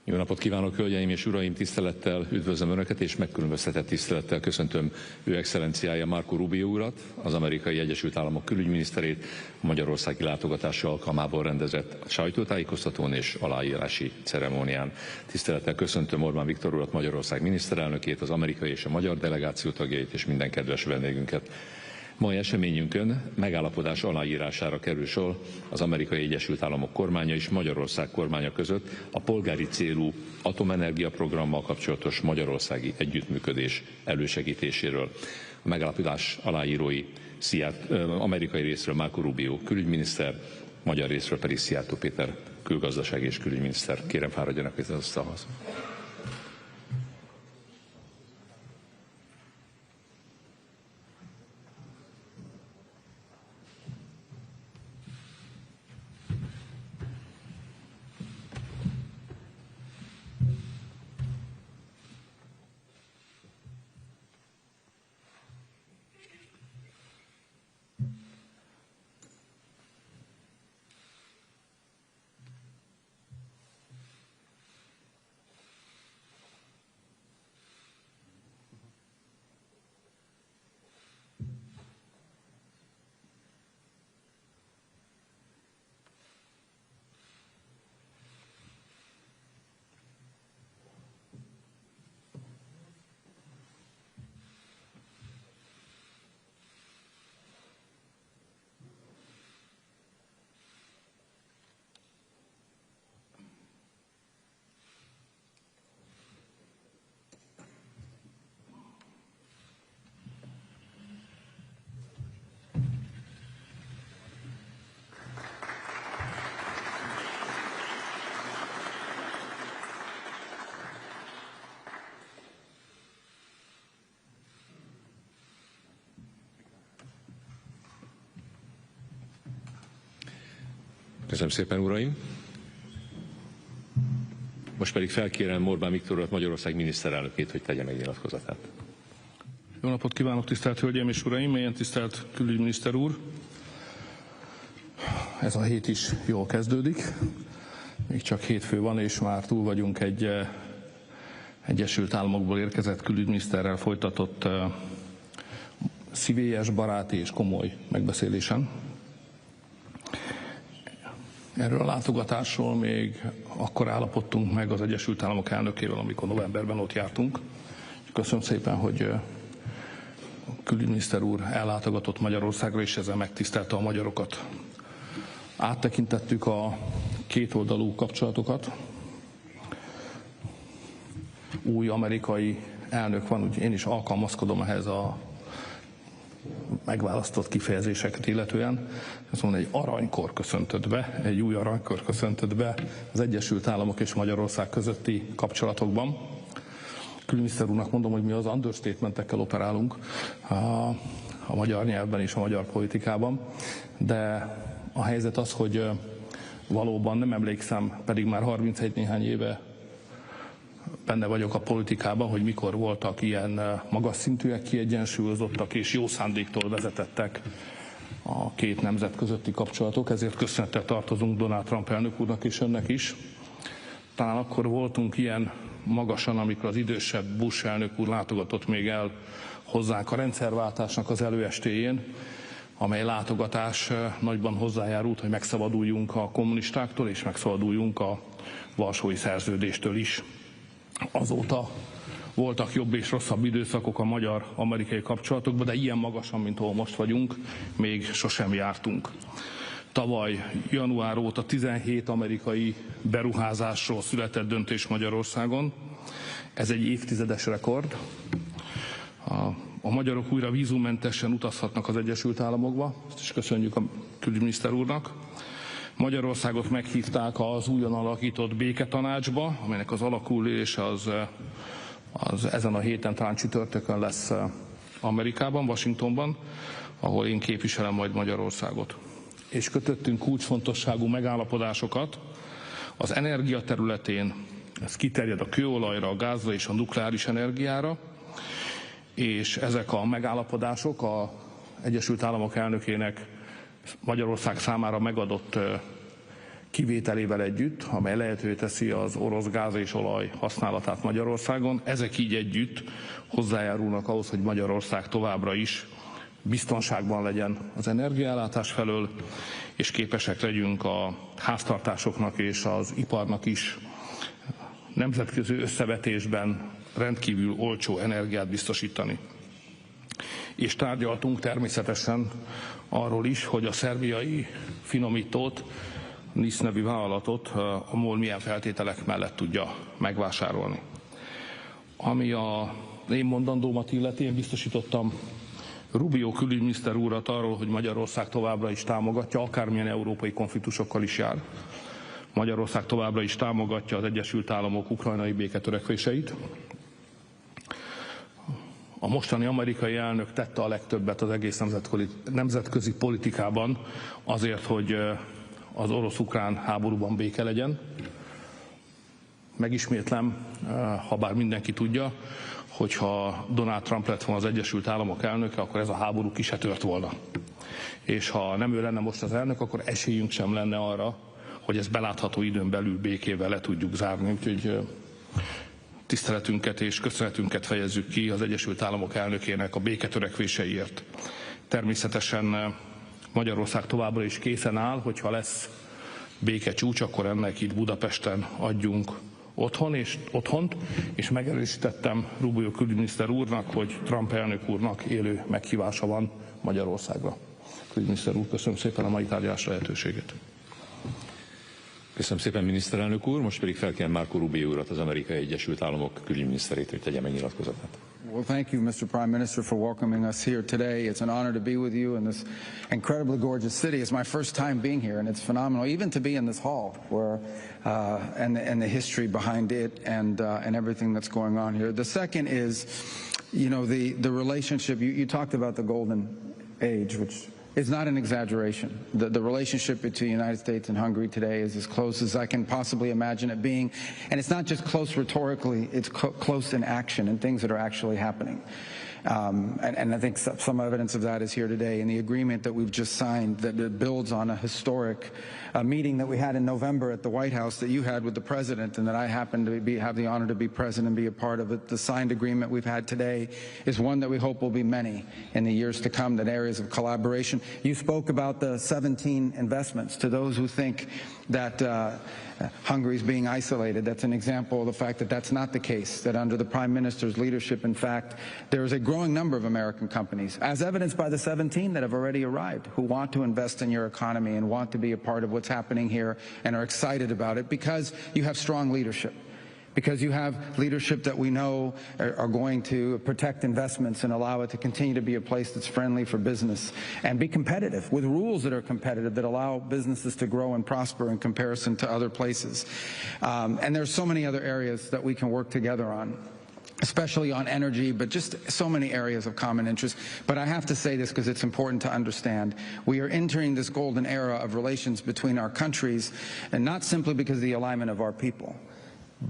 Jó napot kívánok, hölgyeim és uraim! Tisztelettel üdvözlöm Önöket, és megkülönböztetett tisztelettel köszöntöm Ő Excellenciája Marco Rubio urat, az Amerikai Egyesült Államok külügyminiszterét, a magyarországi látogatása alkalmából rendezett sajtótájékoztatón és aláírási ceremónián. Tisztelettel köszöntöm Orban Viktor urat, Magyarország miniszterelnökét, az amerikai és a magyar delegáció tagjait és minden kedves vendégünket. Mai eseményünkön megállapodás aláírására kerül sor az Amerikai Egyesült Államok kormánya és Magyarország kormánya között a polgári célú atomenergia programmal kapcsolatos magyarországi együttműködés elősegítéséről. A megállapodás aláírói amerikai részről Marco Rubio külügyminiszter, magyar részről pedig Szijjártó Péter külgazdasági és külügyminiszter. Kérem, fáradjanak az asztalhoz. Köszönöm szépen, uraim! Most pedig felkérem Orbán Viktor urat, Magyarország miniszterelnökét, hogy tegye meg nyilatkozatát. Jó napot kívánok, tisztelt hölgyeim és uraim, mélyen tisztelt külügyminiszter úr! Ez a hét is jól kezdődik. Még csak hétfő van, és már túl vagyunk egy Egyesült Államokból érkezett külügyminiszterrel folytatott szívélyes, baráti és komoly megbeszélésen. Erről a látogatásról még akkor állapodtunk meg az Egyesült Államok elnökével, amikor novemberben ott jártunk. Köszönöm szépen, hogy a külügyminiszter úr ellátogatott Magyarországra, és ezzel megtisztelte a magyarokat. Áttekintettük a kétoldalú kapcsolatokat. Új amerikai elnök van, úgyhogy én is alkalmazkodom ehhez a megválasztott kifejezéseket illetően. Azt mondom, egy aranykor köszöntött be, egy új aranykor köszöntött be az Egyesült Államok és Magyarország közötti kapcsolatokban. Külügyminiszter úrnak mondom, hogy mi az understatementekkel operálunk a magyar nyelvben és a magyar politikában, de a helyzet az, hogy valóban nem emlékszem, pedig már 31 néhány éve benne vagyok a politikában, hogy mikor voltak ilyen magas szintűek, kiegyensúlyozottak és jó szándéktól vezetettek a két nemzet közötti kapcsolatok, ezért köszönettel tartozunk Donald Trump elnök úrnak és önnek is. Talán akkor voltunk ilyen magasan, amikor az idősebb Bush elnök úr látogatott még el hozzánk a rendszerváltásnak az előestéjén, amely látogatás nagyban hozzájárult, hogy megszabaduljunk a kommunistáktól és megszabaduljunk a Varsói Szerződéstől is. Azóta voltak jobb és rosszabb időszakok a magyar-amerikai kapcsolatokban, de ilyen magasan, mint ahol most vagyunk, még sosem jártunk. Tavaly január óta 17 amerikai beruházásról született döntés Magyarországon. Ez egy évtizedes rekord. A magyarok újra vízummentesen utazhatnak az Egyesült Államokba, ezt is köszönjük a külügyminiszter úrnak. Magyarországot meghívták az újon alakított béketanácsba, amelynek az alakulése az ezen a héten, talán csütörtökön lesz Amerikában, Washingtonban, ahol én képviselem majd Magyarországot. És kötöttünk kulcsfontosságú megállapodásokat az energia területén, ez kiterjed a kőolajra, a gázra és a nukleáris energiára, és ezek a megállapodások az Egyesült Államok elnökének Magyarország számára megadott kivételével együtt, amely lehetővé teszi az orosz gáz és olaj használatát Magyarországon. Ezek így együtt hozzájárulnak ahhoz, hogy Magyarország továbbra is biztonságban legyen az energiaellátás felől, és képesek legyünk a háztartásoknak és az iparnak is nemzetközi összevetésben rendkívül olcsó energiát biztosítani. És tárgyaltunk természetesen arról is, hogy a szerbiai finomítót, NIS nevű vállalatot a MOL milyen feltételek mellett tudja megvásárolni. Ami a én mondandómat illeti, én biztosítottam Rubio külügyminiszter úrat arról, hogy Magyarország továbbra is támogatja, akármilyen európai konfliktusokkal is jár. Magyarország továbbra is támogatja az Egyesült Államok ukrajnai béketörekvéseit. A mostani amerikai elnök tette a legtöbbet az egész nemzetközi politikában azért, hogy az orosz-ukrán háborúban béke legyen. Megismétlem, ha bár mindenki tudja, hogyha Donald Trump lett volna az Egyesült Államok elnöke, akkor ez a háború ki se tört volna. És ha nem ő lenne most az elnök, akkor esélyünk sem lenne arra, hogy ezt belátható időn belül békével le tudjuk zárni. Úgyhogy tiszteletünket és köszönetünket fejezzük ki az Egyesült Államok elnökének a béketörekvéseiért. Természetesen Magyarország továbbra is készen áll, hogyha lesz békecsúcs, akkor ennek itt Budapesten adjunk otthont, és megerősítettem Rubio külügyminiszter úrnak, hogy Trump elnök úrnak élő meghívása van Magyarországra. Külügyminiszter úr, köszönöm szépen a mai tárgyalás lehetőséget. Köszönöm szépen, miniszterelnök úr. Most pedig felkérem Marco Rubio urat, az Amerikai Egyesült Államok külügyminiszterét, hogy tegye meg nyilatkozatát. Well, thank you, Mr. Prime Minister, for welcoming us here today. It's an honor to be with you in this incredibly gorgeous city. It's my first time being here, and it's phenomenal, even to be in this hall, where and the history behind it, and everything that's going on here. The second is, you know, the relationship. You talked about the golden age, which is not an exaggeration. The relationship between the United States and Hungary today is as close as I can possibly imagine it being. And it's not just close rhetorically, it's close in action and things that are actually happening. And I think some evidence of that is here today in the agreement that we've just signed that builds on a historic meeting that we had in November at the White House that you had with the President and that I happen to have the honor to be present and be a part of it. The signed agreement we've had today is one that we hope will be many in the years to come, that areas of collaboration. You spoke about the 17 investments. To those who think that Hungary is being isolated, that's an example of the fact that that's not the case, that under the Prime Minister's leadership, in fact, there is a growing number of American companies, as evidenced by the 17 that have already arrived, who want to invest in your economy and want to be a part of what's happening here and are excited about it because you have strong leadership. Because you have leadership that we know are going to protect investments and allow it to continue to be a place that's friendly for business and be competitive with rules that are competitive that allow businesses to grow and prosper in comparison to other places. And there's so many other areas that we can work together on, especially on energy, but just so many areas of common interest. But I have to say this because it's important to understand. We are entering this golden era of relations between our countries, and not simply because of the alignment of our people,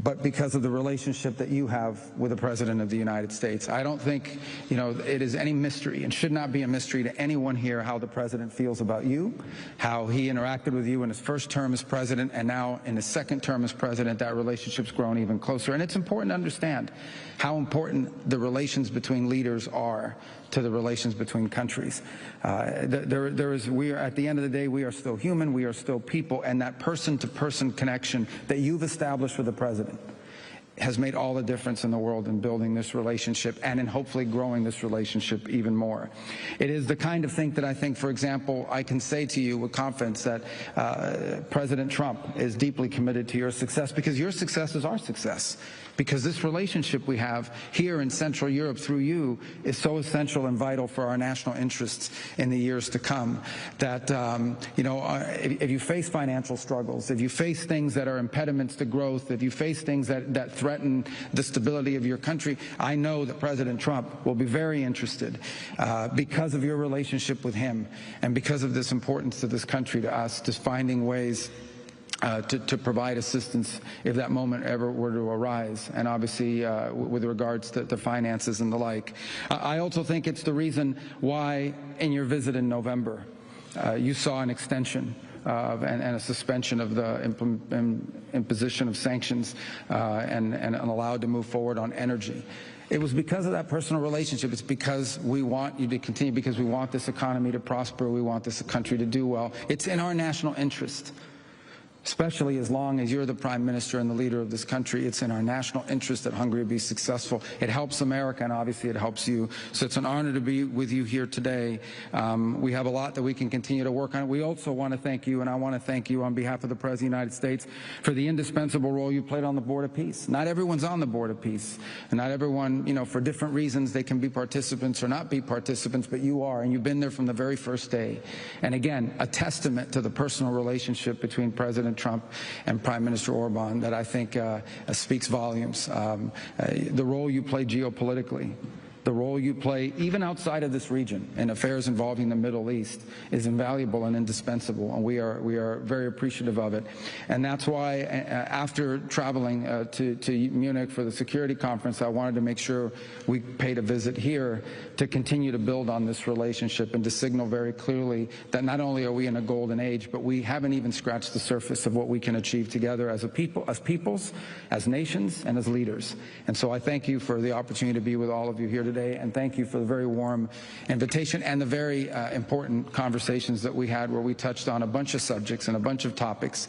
but because of the relationship that you have with the President of the United States. I don't think, you know, it is any mystery and should not be a mystery to anyone here how the President feels about you, how he interacted with you in his first term as President, and now in his second term as President, that relationship's grown even closer. And it's important to understand how important the relations between leaders are to the relations between countries. We are, at the end of the day, we are still human, we are still people, and that person-to-person connection that you've established with the President has made all the difference in the world in building this relationship and in hopefully growing this relationship even more. It is the kind of thing that I think, for example, I can say to you with confidence that President Trump is deeply committed to your success because your success is our success. Because this relationship we have here in Central Europe through you is so essential and vital for our national interests in the years to come that, you know, if you face financial struggles, if you face things that are impediments to growth, if you face things that threaten the stability of your country, I know that President Trump will be very interested because of your relationship with him and because of this importance to this country, to us, to finding ways to provide assistance if that moment ever were to arise, and obviously with regards to finances and the like. I also think it's the reason why in your visit in November you saw an extension and a suspension of the imposition of sanctions and allowed to move forward on energy. It was because of that personal relationship. It's because we want you to continue, because we want this economy to prosper, we want this country to do well. It's in our national interest. Especially as long as you're the Prime Minister and the leader of this country, it's in our national interest that Hungary be successful. It helps America, and obviously it helps you. So it's an honor to be with you here today. We have a lot that we can continue to work on. We also want to thank you, and I want to thank you on behalf of the President of the United States for the indispensable role you played on the Board of Peace. Not everyone's on the Board of Peace, and not everyone, you know, for different reasons, they can be participants or not be participants, but you are, and you've been there from the very first day. And again, a testament to the personal relationship between President Trump and Prime Minister Orban that I think speaks volumes. The role you play geopolitically, the role you play even outside of this region in affairs involving the Middle East is invaluable and indispensable, and we are very appreciative of it. And that's why after traveling to Munich for the security conference, I wanted to make sure we paid a visit here to continue to build on this relationship and to signal very clearly that not only are we in a golden age, but we haven't even scratched the surface of what we can achieve together as a people, as peoples, as nations, and as leaders. And so I thank you for the opportunity to be with all of you here today, and thank you for the very warm invitation and the very important conversations that we had, where we touched on a bunch of subjects and a bunch of topics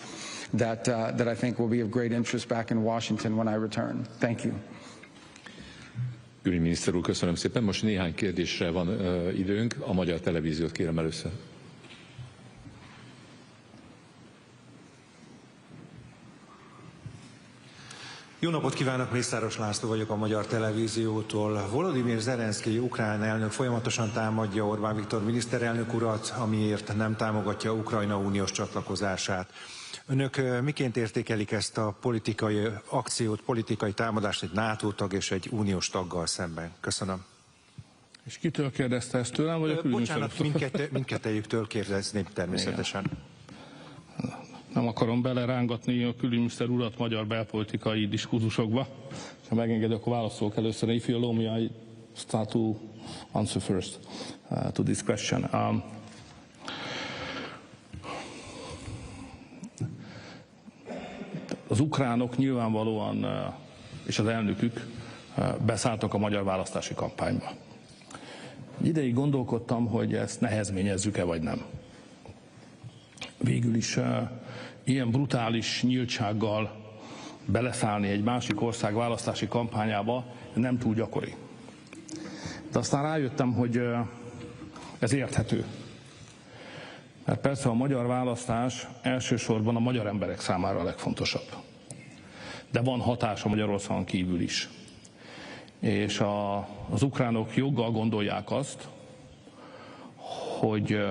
that I think will be of great interest back in Washington when I return. Thank you. Külügyminiszter úr, köszönöm szépen. Most néhány kérdésre van időnk. A magyar televíziót kérem először. Jó napot kívánok, Mészáros László vagyok a Magyar Televíziótól. Volodymyr Zelenszkij ukrán elnök folyamatosan támadja Orbán Viktor miniszterelnök urat, amiért nem támogatja Ukrajna uniós csatlakozását. Önök miként értékelik ezt a politikai akciót, politikai támadást egy NATO tag és egy uniós taggal szemben? Köszönöm. És kitől kérdezte ezt tőlem, vagy a külügyminiszter? Bocsánat, mindkettejüktől kérdezném természetesen. Igen. Nem akarom belerángatni a külügyminiszter urat magyar belpolitikai diskurzusokba. Ha megengedek, akkor válaszolok először. If you allow me, I start to answer first to this question. Az ukránok nyilvánvalóan, és az elnökük beszálltak a magyar választási kampányba. Ideig gondolkodtam, hogy ezt nehezményezzük-e vagy nem. Végül is ilyen brutális nyíltsággal beleszállni egy másik ország választási kampányába nem túl gyakori. De aztán rájöttem, hogy ez érthető. Mert persze a magyar választás elsősorban a magyar emberek számára a legfontosabb. De van hatása Magyarországon kívül is. És az ukránok joggal gondolják azt, hogy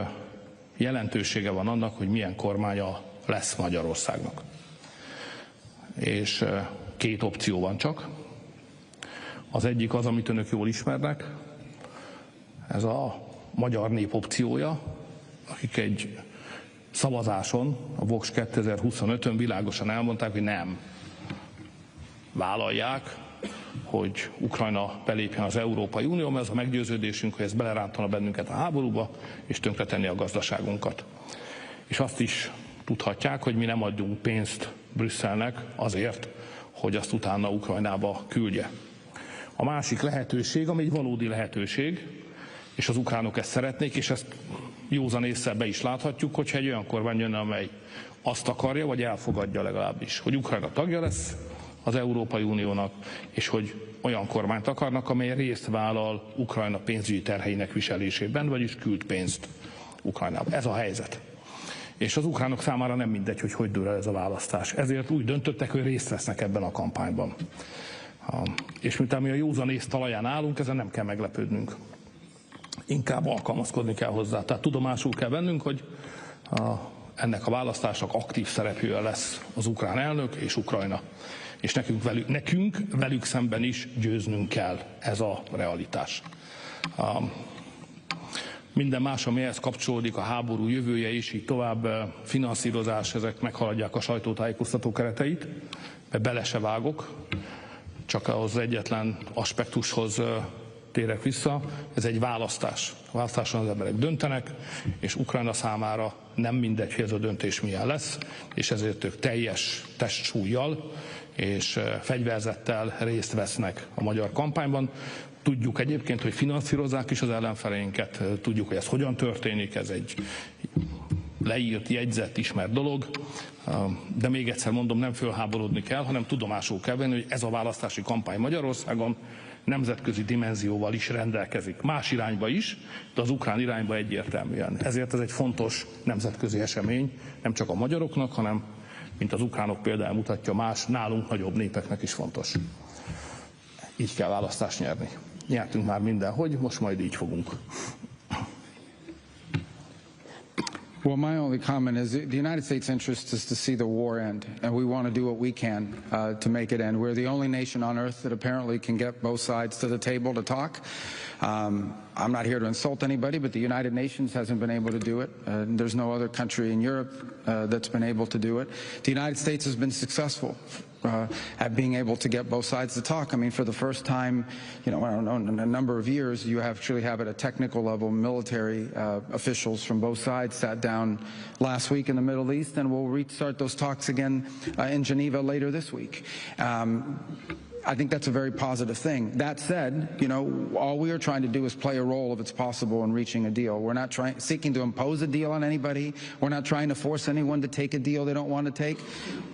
jelentősége van annak, hogy milyen kormánya lesz Magyarországnak. És két opció van csak. Az egyik az, amit önök jól ismernek, ez a magyar nép opciója, akik egy szavazáson, a Vox 2025-ön világosan elmondták, hogy nem vállalják, hogy Ukrajna belépjen az Európai Unió, mert az a meggyőződésünk, hogy ez belerántana bennünket a háborúba, és tönkretenni a gazdaságunkat. És azt is tudhatják, hogy mi nem adjunk pénzt Brüsszelnek azért, hogy azt utána Ukrajnába küldje. A másik lehetőség, ami egy valódi lehetőség, és az ukránok ezt szeretnék, és ezt józan ésszel be is láthatjuk, hogyha egy olyan kormány jönne, amely azt akarja, vagy elfogadja legalábbis, hogy Ukrajna tagja lesz az Európai Uniónak, és hogy olyan kormányt akarnak, amely részt vállal Ukrajna pénzügyi terheinek viselésében, vagyis küld pénzt Ukrajnába. Ez a helyzet. És az ukránok számára nem mindegy, hogy dől el ez a választás. Ezért úgy döntöttek, hogy részt vesznek ebben a kampányban. És miután mi a józan ész talaján állunk, ezen nem kell meglepődnünk. Inkább alkalmazkodni kell hozzá. Tehát tudomásul kell vennünk, hogy ennek a választásnak aktív szereplője lesz az ukrán elnök és Ukrajna. És nekünk velük szemben is győznünk kell, ez a realitás. Minden más, ami ehhez kapcsolódik, a háború jövője is, így tovább finanszírozás, ezek meghaladják a sajtótájékoztató kereteit, mert bele se vágok, csak az egyetlen aspektushoz térek vissza, ez egy választás. A választáson az emberek döntenek, és Ukrajna számára nem mindegy, hogy ez a döntés milyen lesz, és ezért ők teljes testsúllyal és fegyverzettel részt vesznek a magyar kampányban. Tudjuk egyébként, hogy finanszírozzák is az ellenfeleinket, tudjuk, hogy ez hogyan történik, ez egy leírt, jegyzett, ismert dolog, de még egyszer mondom, nem fölháborodni kell, hanem tudomásul kell venni, hogy ez a választási kampány Magyarországon nemzetközi dimenzióval is rendelkezik. Más irányba is, de az ukrán irányba egyértelműen. Ezért ez egy fontos nemzetközi esemény, nem csak a magyaroknak, hanem, mint az ukránok például mutatja, más, nálunk nagyobb népeknek is fontos. Így kell választást nyerni. Nyertünk már mindenhogy, most majd így fogunk. Well, my only comment is the United States' interest is to see the war end, and we want to do what we can to make it end. We're the only nation on earth that apparently can get both sides to the table to talk. I'm not here to insult anybody, but the United Nations hasn't been able to do it. There's no other country in Europe that's been able to do it. The United States has been successful at being able to get both sides to talk. I mean, for the first time, you know, I don't know, in a number of years, you actually have at a technical level military officials from both sides sat down last week in the Middle East, and we'll restart those talks again in Geneva later this week. I think that's a very positive thing. That said, you know, all we are trying to do is play a role if it's possible in reaching a deal. We're not seeking to impose a deal on anybody. We're not trying to force anyone to take a deal they don't want to take.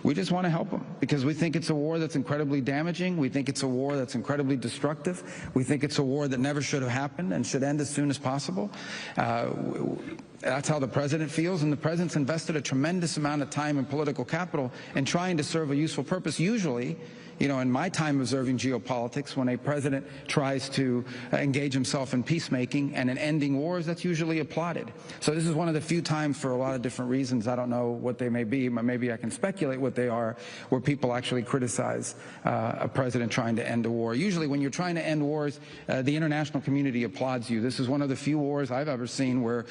We just want to help them because we think it's a war that's incredibly damaging. We think it's a war that's incredibly destructive. We think it's a war that never should have happened and should end as soon as possible. That's how the president feels, and the president's invested a tremendous amount of time and political capital in trying to serve a useful purpose. Usually, you know, in my time observing geopolitics, when a president tries to engage himself in peacemaking and in ending wars, that's usually applauded. So this is one of the few times, for a lot of different reasons, I don't know what they may be, but maybe I can speculate what they are, where people actually criticize a president trying to end a war. Usually when you're trying to end wars, the international community applauds you. This is one of the few wars I've ever seen where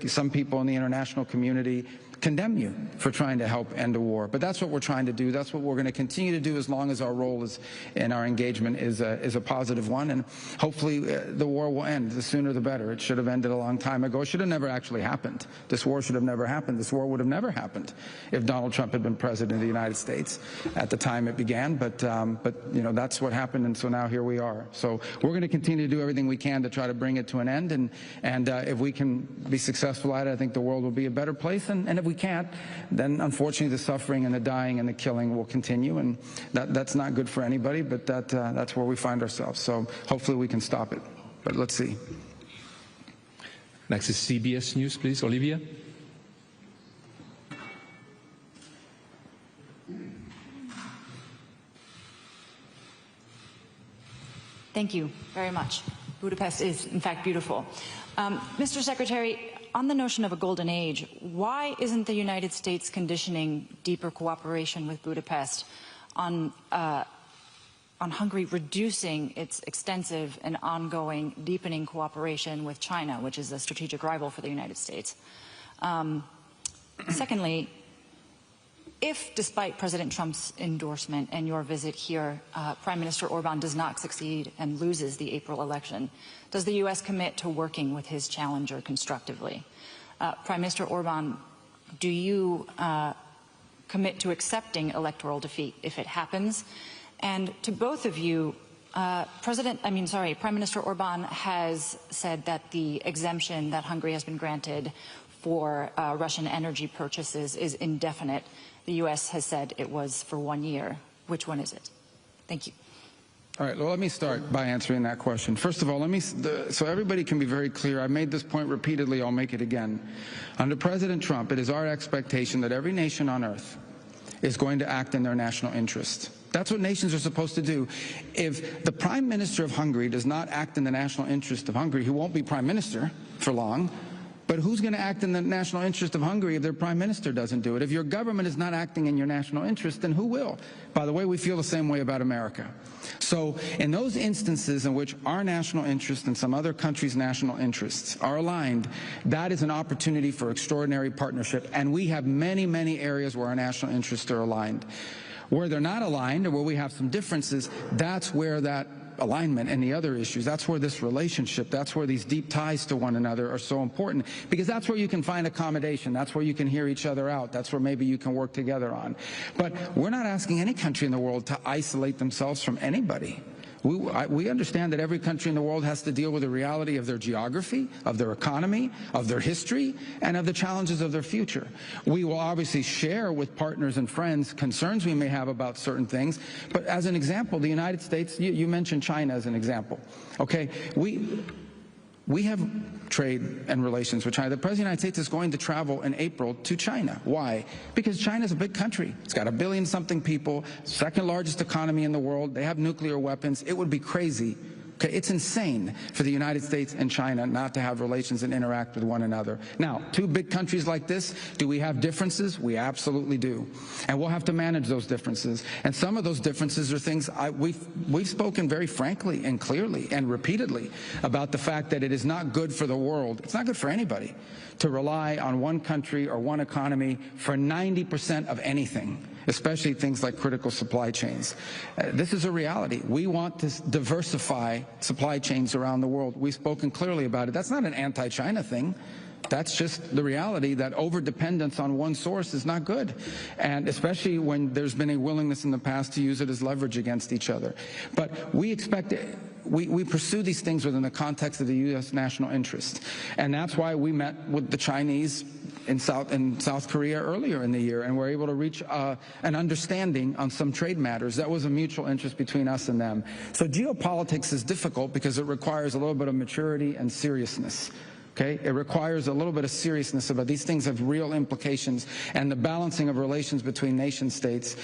some people in the international community condemn you for trying to help end a war. But that's what we're trying to do. That's what we're going to continue to do as long as our role is and our engagement is a positive one. And hopefully the war will end. The sooner the better. It should have ended a long time ago. It should have never actually happened. This war should have never happened. This war would have never happened if Donald Trump had been president of the United States at the time it began. But you know, that's what happened, and so now here we are. So we're going to continue to do everything we can to try to bring it to an end. And if we can be successful at it, I think the world will be a better place. And if we can't, then unfortunately the suffering and the dying and the killing will continue, and that's not good for anybody, but that's where we find ourselves. So hopefully we can stop it, but let's see. Next is CBS News, please, Olivia. Thank you very much. Budapest is, in fact, beautiful. Mr. Secretary, on the notion of a golden age, why isn't the United States conditioning deeper cooperation with Budapest on Hungary reducing its extensive and ongoing deepening cooperation with China, which is a strategic rival for the United States? Secondly, if, despite President Trump's endorsement and your visit here, Prime Minister Orban does not succeed and loses the April election, does the U.S. commit to working with his challenger constructively? Prime Minister Orban, do you commit to accepting electoral defeat if it happens? And to both of you, Prime Minister Orban has said that the exemption that Hungary has been granted for Russian energy purchases is indefinite. The U.S. has said it was for 1 year. Which one is it? Thank you. All right, well, let me start by answering that question. First of all, so everybody can be very clear. I've made this point repeatedly. I'll make it again. Under President Trump, it is our expectation that every nation on earth is going to act in their national interest. That's what nations are supposed to do. If the Prime Minister of Hungary does not act in the national interest of Hungary, he won't be Prime Minister for long. But who's going to act in the national interest of Hungary if their prime minister doesn't do it? If your government is not acting in your national interest, then who will? By the way, we feel the same way about America. So in those instances in which our national interest and some other countries' national interests are aligned, that is an opportunity for extraordinary partnership. And we have many, many areas where our national interests are aligned. Where they're not aligned or where we have some differences, that's where that alignment and the other issues. That's where this relationship, that's where these deep ties to one another are so important, because that's where you can find accommodation. That's where you can hear each other out. That's where maybe you can work together on. But we're not asking any country in the world to isolate themselves from anybody. We understand that every country in the world has to deal with the reality of their geography, of their economy, of their history, and of the challenges of their future. We will obviously share with partners and friends concerns we may have about certain things, but as an example, the United States, you mentioned China as an example. Okay, we have trade and relations with China. The President of the United States is going to travel in April to China. Why? Because China's a big country. It's got 1 billion-something people, second largest economy in the world. They have nuclear weapons. It would be crazy. Okay, it's insane for the United States and China not to have relations and interact with one another. Now, two big countries like this, do we have differences? We absolutely do. And we'll have to manage those differences. And some of those differences are things we've spoken very frankly and clearly and repeatedly about the fact that it is not good for the world. It's not good for anybody to rely on one country or one economy for 90% of anything, especially things like critical supply chains. This is a reality. We want to diversify supply chains around the world. We've spoken clearly about it. That's not an anti-China thing. That's just the reality that over-dependence on one source is not good, and especially when there's been a willingness in the past to use it as leverage against each other. But we expect we pursue these things within the context of the U.S. national interest, and that's why we met with the Chinese in South Korea earlier in the year, and were able to reach an understanding on some trade matters. That was a mutual interest between us and them. So geopolitics is difficult because it requires a little bit of maturity and seriousness. Okay? It requires a little bit of seriousness about these things have real implications, and the balancing of relations between nation states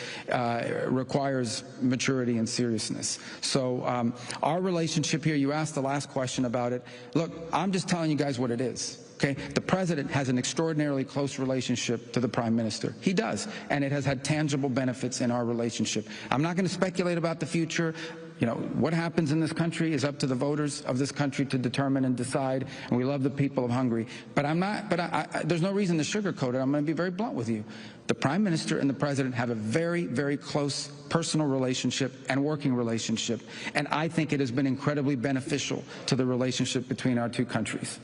requires maturity and seriousness. So our relationship here, you asked the last question about it. Look, I'm just telling you guys what it is. Okay, the President has an extraordinarily close relationship to the Prime Minister. He does, and it has had tangible benefits in our relationship. I'm not going to speculate about the future. You know, what happens in this country is up to the voters of this country to determine and decide, and we love the people of Hungary. But there's no reason to sugarcoat it. I'm going to be very blunt with you. The Prime Minister and the President have a very, very close personal relationship and working relationship, and I think it has been incredibly beneficial to the relationship between our two countries.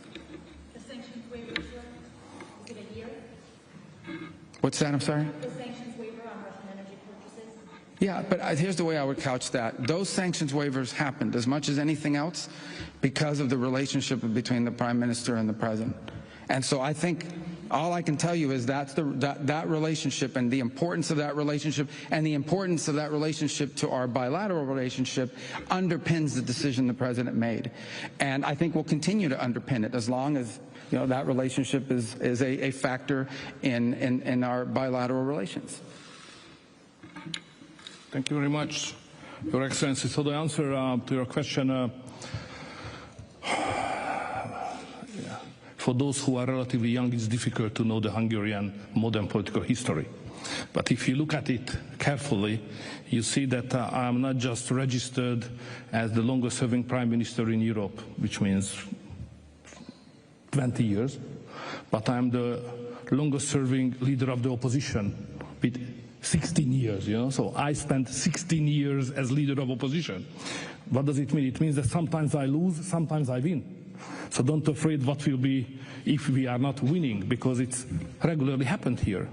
What's that? I'm sorry? The sanctions waiver on Russian energy purchases? Yeah, but here's the way I would couch that. Those sanctions waivers happened as much as anything else because of the relationship between the Prime Minister and the President. And so I think all I can tell you is that relationship and the importance of that relationship and the importance of that relationship to our bilateral relationship underpins the decision the President made. And I think we'll continue to underpin it as long as that relationship is a factor in our bilateral relations. Thank you very much, Your Excellency. So the answer to your question, for those who are relatively young, it's difficult to know the Hungarian modern political history. But if you look at it carefully, you see that I'm not just registered as the longest-serving Prime Minister in Europe, which means 20 years, but I'm the longest-serving leader of the opposition with 16 years, So I spent 16 years as leader of opposition. What does it mean? It means that sometimes I lose, sometimes I win. So don't be afraid what will be if we are not winning, because it's regularly happened here,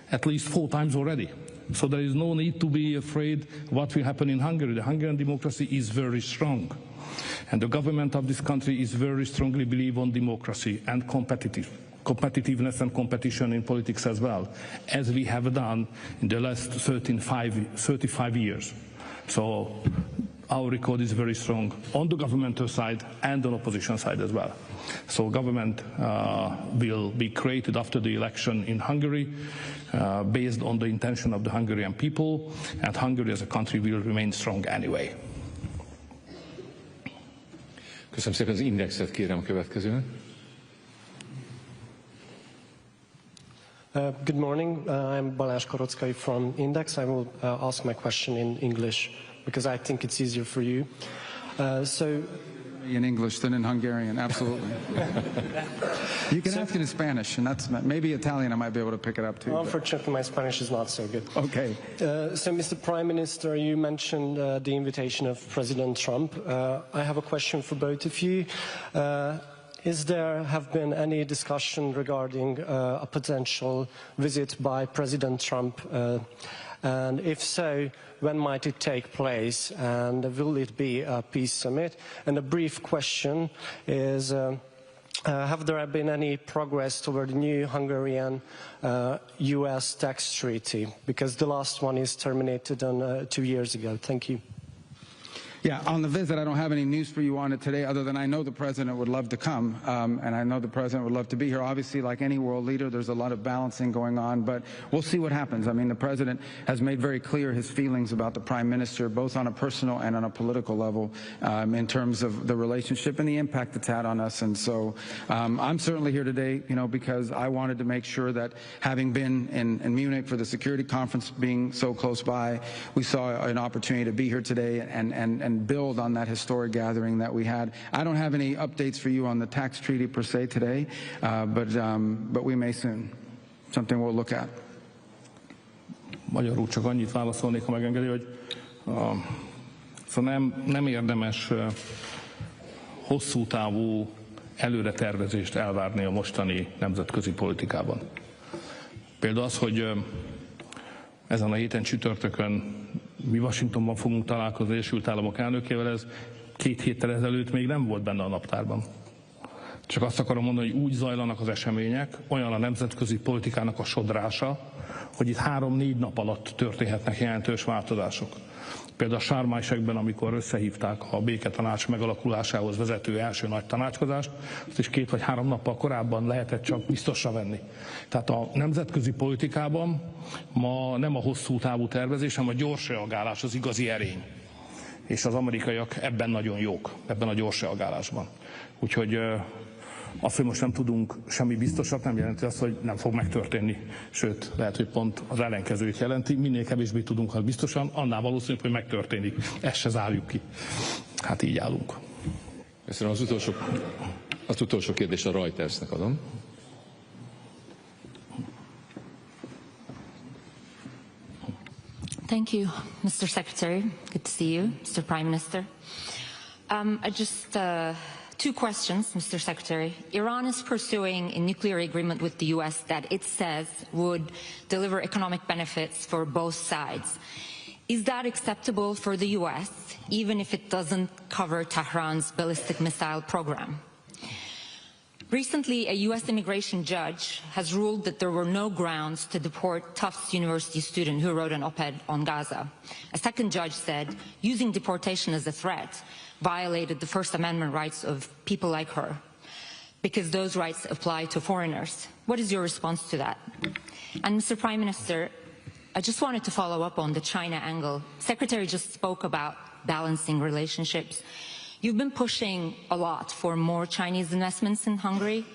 at least 4 times already. So there is no need to be afraid what will happen in Hungary. The Hungarian democracy is very strong. And the government of this country is very strongly believe on democracy and competitiveness and competition in politics as well, as we have done in the last 35 years. So our record is very strong on the governmental side and on opposition side as well. So government will be created after the election in Hungary based on the intention of the Hungarian people, and Hungary as a country will remain strong anyway. Köszönöm szépen, az Indexet kérem a következőn. Good morning. I'm Balázs Korockai from Index. I will ask my question in English because I think it's easier for you. So in English than in Hungarian, absolutely. You can ask it in Spanish, and that's maybe Italian. I might be able to pick it up too. Unfortunately, my Spanish is not so good. Okay. So, Mr. Prime Minister, you mentioned the invitation of President Trump. I have a question for both of you. Have been any discussion regarding a potential visit by President Trump? And if so, when might it take place? And will it be a peace summit? And a brief question is, have there been any progress toward the new Hungarian US tax treaty? Because the last one is terminated 2 years ago. Thank you. Yeah, on the visit, I don't have any news for you on it today, other than I know the president would love to come, and I know the president would love to be here. Obviously, like any world leader, there's a lot of balancing going on, but we'll see what happens. I mean, the president has made very clear his feelings about the prime minister, both on a personal and on a political level, in terms of the relationship and the impact it's had on us. And so I'm certainly here today, because I wanted to make sure that, having been in Munich for the security conference, being so close by, we saw an opportunity to be here today and build on that historic gathering that we had. I don't have any updates for you on the tax treaty per se today, but we may soon. Something we'll look at. Magyarul csak annyit válaszolnék, ha megengedi, hogy szóval nem érdemes hosszú távú előretervezést elvárni a mostani nemzetközi politikában. Például az, hogy ezen a héten csütörtökön mi Washingtonban fogunk találkozni az Egyesült Államok elnökével, ez 2 héttel ezelőtt még nem volt benne a naptárban. Csak azt akarom mondani, hogy úgy zajlanak az események, olyan a nemzetközi politikának a sodrása, hogy itt 3-4 nap alatt történhetnek jelentős változások. Például a Sharm el-Sheikben, amikor összehívták a béketanács megalakulásához vezető első nagy tanácskozást, azt is 2 vagy 3 nappal korábban lehetett csak biztosra venni. Tehát a nemzetközi politikában ma nem a hosszú távú tervezés, hanem a gyors reagálás az igazi erény. És az amerikaiak ebben nagyon jók, ebben a gyors reagálásban. Úgyhogy azt, hogy most nem tudunk semmi biztosat, nem jelenti azt, hogy nem fog megtörténni. Sőt, lehet, hogy pont az ellenkezőjét jelenti. Minél kevésbé tudunk, ha biztosan, annál valószínűbb, hogy megtörténik. Ezt se zárjuk ki. Hát így állunk. Köszönöm. Az utolsó kérdést a Reutersnek adom. Thank you, Mr. Secretary. Good to see you, Mr. Prime Minister. Two questions, Mr. Secretary. Iran is pursuing a nuclear agreement with the US that it says would deliver economic benefits for both sides. Is that acceptable for the US, even if it doesn't cover Tehran's ballistic missile program? Recently, a US immigration judge has ruled that there were no grounds to deport Tufts University student who wrote an op-ed on Gaza. A second judge said using deportation as a threat violated the First Amendment rights of people like her, because those rights apply to foreigners. What is your response to that? And Mr. Prime Minister, I just wanted to follow up on the China angle. Secretary just spoke about balancing relationships. You've been pushing a lot for more Chinese investments in Hungary.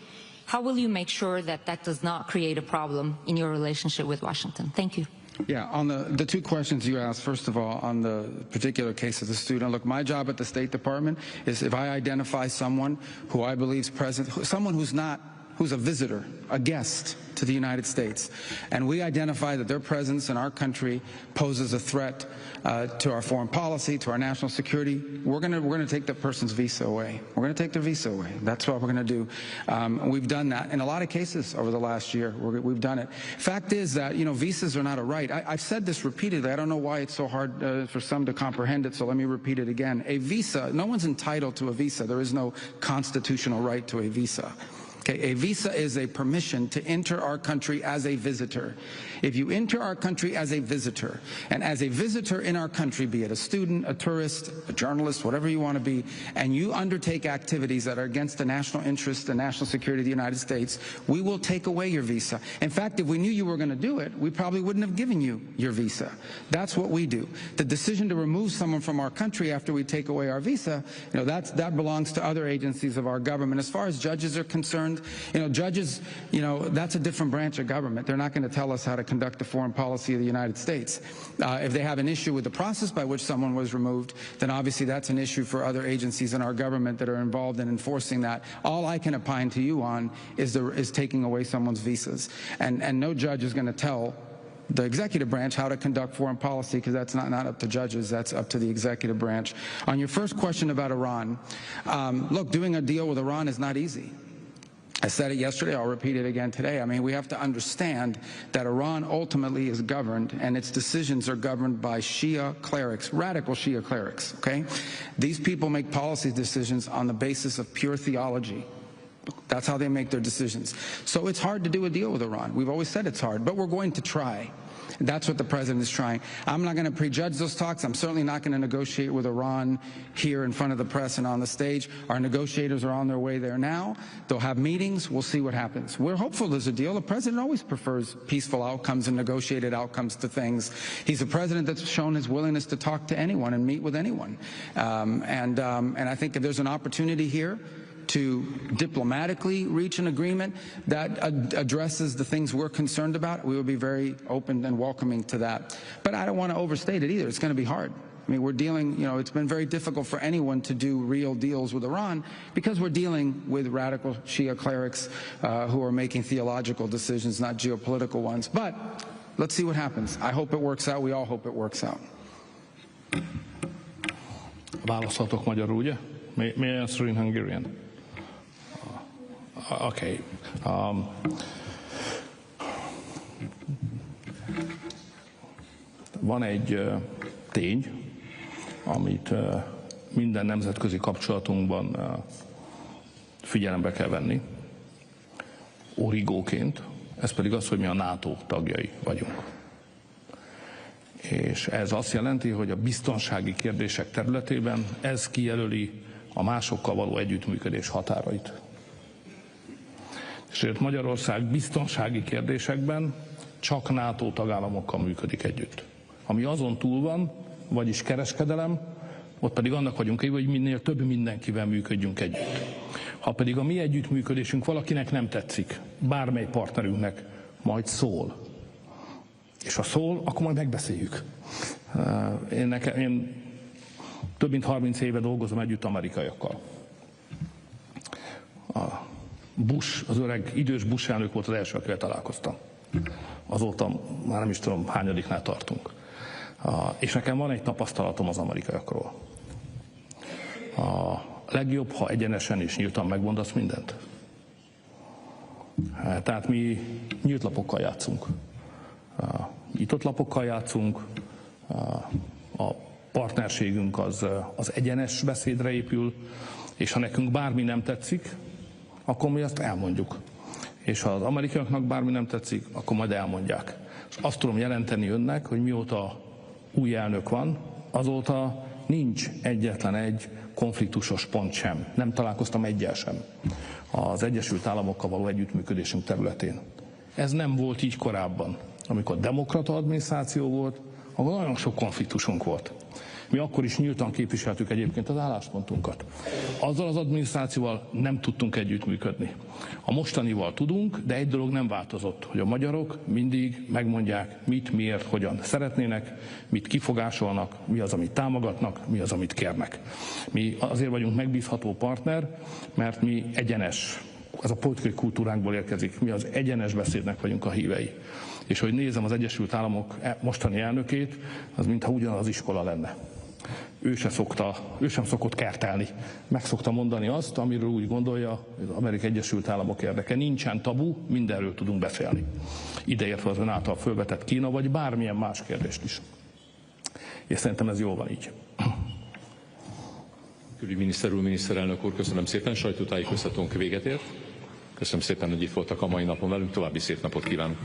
How will you make sure that that does not create a problem in your relationship with Washington? Thank you. Yeah, on the two questions you asked, first of all, on the particular case of the student, look, my job at the State Department is if I identify someone who I believe is present, someone who's a visitor, a guest to the United States, and we identify that their presence in our country poses a threat to our foreign policy, to our national security, we're going to take that person's visa away. We're going to take their visa away. That's what we're going to do. We've done that in a lot of cases over the last year. We've done it. Fact is that, visas are not a right. I've said this repeatedly. I don't know why it's so hard for some to comprehend it, so let me repeat it again. A visa, no one's entitled to a visa. There is no constitutional right to a visa. Okay, a visa is a permission to enter our country as a visitor. If you enter our country as a visitor, and as a visitor in our country, be it a student, a tourist, a journalist, whatever you want to be, and you undertake activities that are against the national interest and national security of the United States, we will take away your visa. In fact, if we knew you were going to do it, we probably wouldn't have given you your visa. That's what we do. The decision to remove someone from our country after we take away our visa, that belongs to other agencies of our government. As far as judges are concerned, president. You know, judges, you know, that's a different branch of government. They're not going to tell us how to conduct the foreign policy of the United States. If they have an issue with the process by which someone was removed, then obviously that's an issue for other agencies in our government that are involved in enforcing that. All I can opine to you on is taking away someone's visas. And no judge is going to tell the executive branch how to conduct foreign policy, because that's not up to judges, that's up to the executive branch. On your first question about Iran, look, doing a deal with Iran is not easy. I said it yesterday, I'll repeat it again today. I mean, we have to understand that Iran ultimately is governed, and its decisions are governed by Shia clerics, radical Shia clerics, okay? These people make policy decisions on the basis of pure theology. That's how they make their decisions. So it's hard to do a deal with Iran. We've always said it's hard, but we're going to try. That's what the president is trying. I'm not going to prejudge those talks. I'm certainly not going to negotiate with Iran here in front of the press and on the stage. Our negotiators are on their way there now. They'll have meetings. We'll see what happens. We're hopeful there's a deal. The president always prefers peaceful outcomes and negotiated outcomes to things. He's a president that's shown his willingness to talk to anyone and meet with anyone. And I think if there's an opportunity here to diplomatically reach an agreement that addresses the things we're concerned about, we will be very open and welcoming to that. But I don't want to overstate it either. It's going to be hard. I mean, we're dealing, you know, it's been very difficult for anyone to do real deals with Iran because we're dealing with radical Shia clerics who are making theological decisions, not geopolitical ones. But let's see what happens. I hope it works out. We all hope it works out. Válaszoltok magyarul, ugye? May I answer in Hungarian? Okay. Van egy tény, amit minden nemzetközi kapcsolatunkban figyelembe kell venni, origóként, ez pedig az, hogy mi a NATO tagjai vagyunk. És ez azt jelenti, hogy a biztonsági kérdések területében ez kijelöli a másokkal való együttműködés határait. Sőt, Magyarország biztonsági kérdésekben csak NATO tagállamokkal működik együtt. Ami azon túl van, vagyis kereskedelem, ott pedig annak vagyunk hívva, hogy minél több mindenkivel működjünk együtt. Ha pedig a mi együttműködésünk valakinek nem tetszik, bármely partnerünknek, majd szól. És ha szól, akkor majd megbeszéljük. Én több mint 30 éve dolgozom együtt amerikaiakkal. Bush, az öreg, idős Bush elnök volt az első, akivel találkoztam. Azóta már nem is tudom, hányadiknál tartunk. És nekem van egy tapasztalatom az amerikaiakról. A legjobb, ha egyenesen és nyíltan megmondasz mindent. Tehát mi nyílt lapokkal játszunk. Nyitott lapokkal játszunk. A partnerségünk az egyenes beszédre épül, és ha nekünk bármi nem tetszik, akkor mi azt elmondjuk. És ha az amerikaiaknak bármi nem tetszik, akkor majd elmondják. És azt tudom jelenteni önnek, hogy mióta új elnök van, azóta nincs egyetlen egy konfliktusos pont sem. Nem találkoztam egyel sem az Egyesült Államokkal való együttműködésünk területén. Ez nem volt így korábban. Amikor demokrata adminisztráció volt, akkor nagyon sok konfliktusunk volt. Mi akkor is nyíltan képviseltük egyébként az álláspontunkat. Azzal az adminisztrációval nem tudtunk együttműködni. A mostanival tudunk, de egy dolog nem változott, hogy a magyarok mindig megmondják, mit, miért, hogyan szeretnének, mit kifogásolnak, mi az, amit támogatnak, mi az, amit kérnek. Mi azért vagyunk megbízható partner, mert mi egyenes, ez a politikai kultúránkból érkezik, mi az egyenes beszédnek vagyunk a hívei. És hogy nézem az Egyesült Államok mostani elnökét, az mintha ugyanaz az iskola lenne. Ő sem szokott kertelni. Meg szokta mondani azt, amiről úgy gondolja, hogy az Amerikai Egyesült Államok érdeke. Nincsen tabu, mindenről tudunk beszélni. Ideértve az ön által fölvetett Kína, vagy bármilyen más kérdést is. És szerintem ez jól van így. Külügyminiszter úr, miniszterelnök úr, köszönöm szépen. Sajtótájékoztatónk véget ért. Köszönöm szépen, hogy itt voltak a mai napon velünk. További szép napot kívánok.